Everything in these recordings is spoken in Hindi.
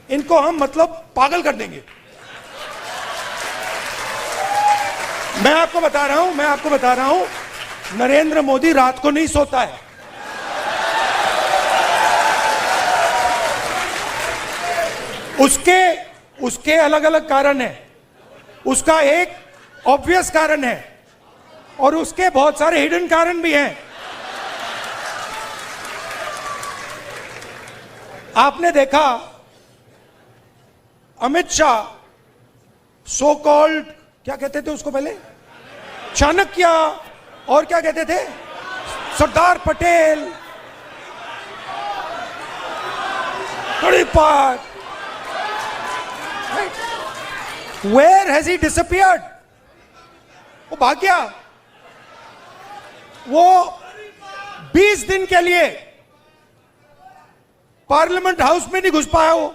इनको हम मतलब पागल कर देंगे। मैं आपको बता रहा हूं, नरेंद्र मोदी रात को नहीं सोता है। उसके अलग अलग कारण है। उसका एक ऑब्वियस कारण है और उसके बहुत सारे हिडन कारण भी हैं। आपने देखा अमित शाह सो कॉल्ड, क्या कहते थे उसको पहले, चाणक्य, और क्या कहते थे, Sardar Patel, तड़ीपार। Where has he disappeared? वो भाग गया। वो 20 दिन के लिए पार्लियामेंट हाउस में नहीं घुस पाया वो।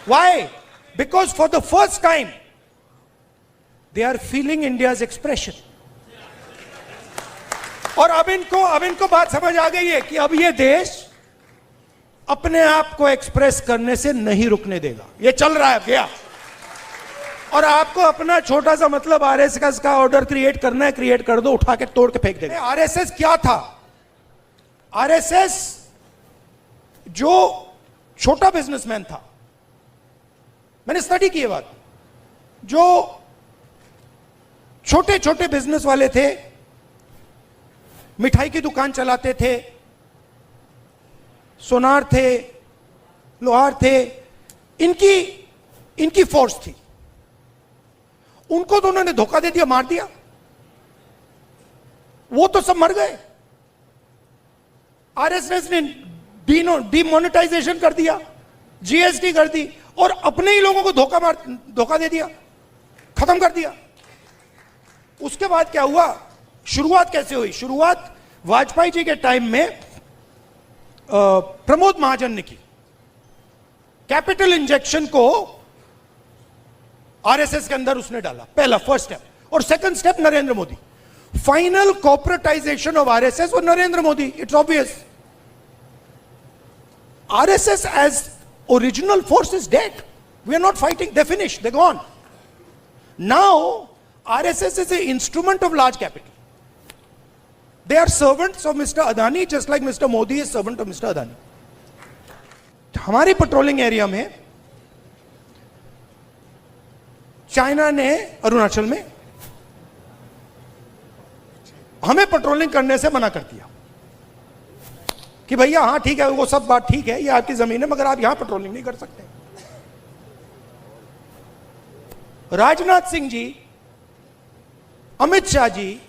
Why? Because for the first time they are feeling India's expression. और अब इनको बात समझ आ गई है कि अब ये देश अपने आप को एक्सप्रेस करने से नहीं रुकने देगा। ये चल रहा है गया, और आपको अपना छोटा सा मतलब आरएसएस का ऑर्डर क्रिएट करना है, क्रिएट कर दो, उठा के तोड़ के फेंक देगा। आरएसएस क्या था? आरएसएस जो छोटा बिजनेसमैन था, मैंने स्टडी की ये बात, जो छोटे छोटे बिजनेस वाले थे, मिठाई की दुकान चलाते थे, सोनार थे, लोहार थे, इनकी फोर्स थी। उनको तो उन्होंने धोखा दे दिया, मार दिया। वो तो सब मर गए। आरएसएस ने डीमोनेटाइजेशन कर दिया, जीएसटी कर दी, और अपने ही लोगों को धोखा दे दिया, खत्म कर दिया। उसके बाद क्या हुआ? शुरुआत कैसे हुई? शुरुआत वाजपेयी जी के टाइम में प्रमोद महाजन ने की। कैपिटल इंजेक्शन को आरएसएस के अंदर उसने डाला, पहला फर्स्ट स्टेप। और second step Narendra Modi. Final corporatisation of RSS और Narendra Modi. It's obvious. RSS as original force is dead. We are not fighting. They're finished. They're gone. Now, RSS is an instrument of large capital. They are servants of Mr. Adani, just like Mr. Modi is servant of Mr. Adani. हमारी पेट्रोलिंग एरिया में चाइना ने अरुणाचल में हमें पेट्रोलिंग करने से मना कर दिया कि भैया हाँ ठीक है, वो सब बात ठीक है, ये आपकी जमीन है, मगर आप यहां पेट्रोलिंग नहीं कर सकते। राजनाथ सिंह जी, अमित शाह जी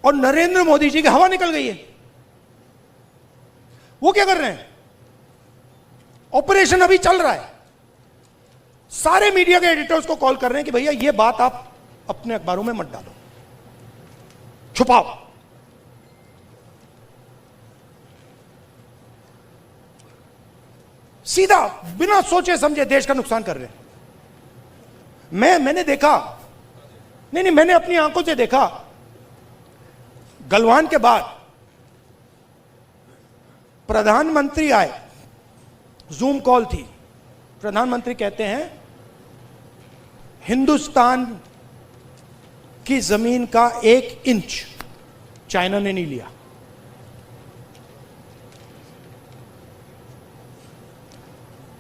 और नरेंद्र मोदी जी की हवा निकल गई है। वो क्या कर रहे हैं? ऑपरेशन अभी चल रहा है। सारे मीडिया के एडिटर्स को कॉल कर रहे हैं कि भैया ये बात आप अपने अखबारों में मत डालो, छुपाओ। सीधा बिना सोचे समझे देश का नुकसान कर रहे हैं। मैंने देखा, नहीं मैंने अपनी आंखों से देखा, गलवान के बाद प्रधानमंत्री आए, जूम कॉल थी। प्रधानमंत्री कहते हैं हिंदुस्तान की जमीन का 1 इंच चाइना ने नहीं लिया।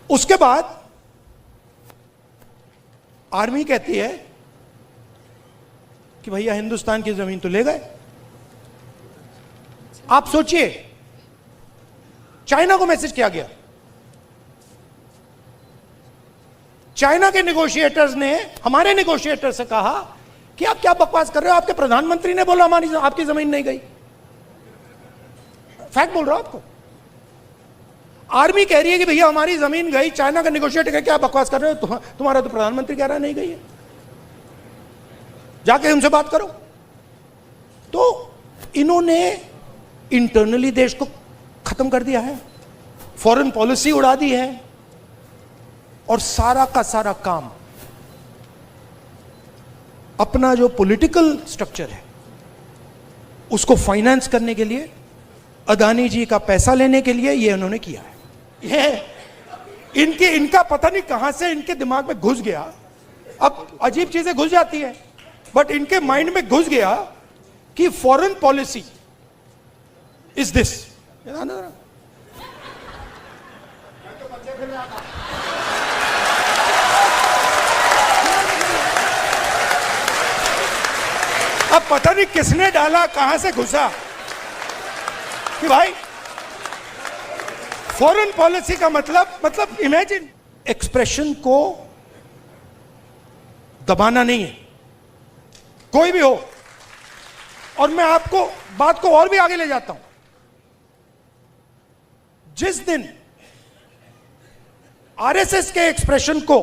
उसके बाद आर्मी कहती है कि भैया हिंदुस्तान की जमीन तो ले गए। आप सोचिए, चाइना को मैसेज किया गया। चाइना के नेगोशिएटर्स ने हमारे नेगोशिएटर से कहा कि आप क्या बकवास कर रहे हो, आपके प्रधानमंत्री ने बोला हमारी आपकी जमीन नहीं गई। फैक्ट बोल रहा हूं आपको। आर्मी कह रही है कि भैया हमारी जमीन गई। चाइना का नेगोशिएटर कह क्या बकवास कर रहे हो, तुम्हारा तो प्रधानमंत्री कह रहा नहीं गई है, जाके उनसे बात करो। तो इन्होंने इंटरनली देश को खत्म कर दिया है, फॉरेन पॉलिसी उड़ा दी है, और सारा का सारा काम अपना जो पॉलिटिकल स्ट्रक्चर है उसको फाइनेंस करने के लिए अदानी जी का पैसा लेने के लिए ये उन्होंने किया है। ये इनका पता नहीं कहां से इनके दिमाग में घुस गया। अब अजीब चीजें घुस जाती है, बट इनके माइंड में घुस गया कि फॉरेन पॉलिसी इज दिस। अब पता नहीं किसने डाला, कहां से घुसा कि भाई फॉरेन पॉलिसी का मतलब इमेजिन, एक्सप्रेशन को दबाना नहीं है, कोई भी हो। और मैं आपको बात को और भी आगे ले जाता हूं। जिस दिन आरएसएस के एक्सप्रेशन को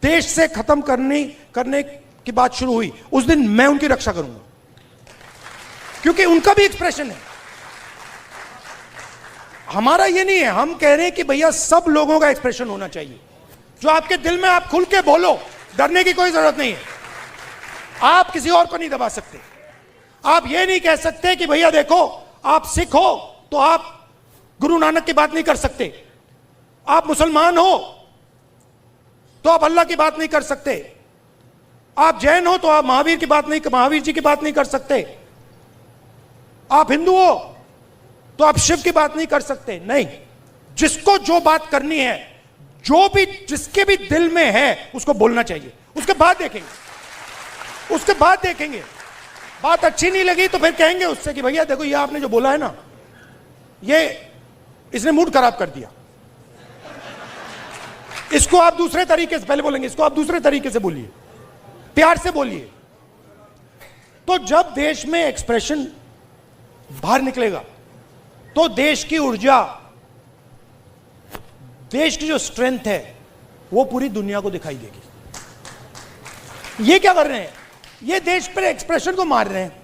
देश से खत्म करने की बात शुरू हुई, उस दिन मैं उनकी रक्षा करूंगा, क्योंकि उनका भी एक्सप्रेशन है। हमारा ये नहीं है, हम कह रहे हैं कि भैया सब लोगों का एक्सप्रेशन होना चाहिए। जो आपके दिल में, आप खुल के बोलो, डरने की कोई जरूरत नहीं है। आप किसी और को नहीं दबा सकते। आप ये नहीं कह सकते कि भैया देखो आप सिख हो तो आप गुरु नानक की बात नहीं कर सकते, आप मुसलमान हो तो आप अल्लाह की बात नहीं कर सकते, आप जैन हो तो आप महावीर जी की बात नहीं कर सकते, आप हिंदू हो तो आप शिव की बात नहीं कर सकते। नहीं, जिसको जो बात करनी है, जो भी जिसके भी दिल में है, उसको बोलना चाहिए। उसके बाद देखेंगे, बात अच्छी नहीं लगी तो फिर कहेंगे उससे कि भैया देखो ये आपने जो बोला है ना, ये इसने मूड खराब कर दिया, इसको आप दूसरे तरीके से, पहले बोलेंगे इसको आप दूसरे तरीके से बोलिए, प्यार से बोलिए। तो जब देश में एक्सप्रेशन बाहर निकलेगा तो देश की ऊर्जा, देश की जो स्ट्रेंथ है वो पूरी दुनिया को दिखाई देगी। ये क्या कर रहे हैं? ये देश पर एक्सप्रेशन को मार रहे हैं।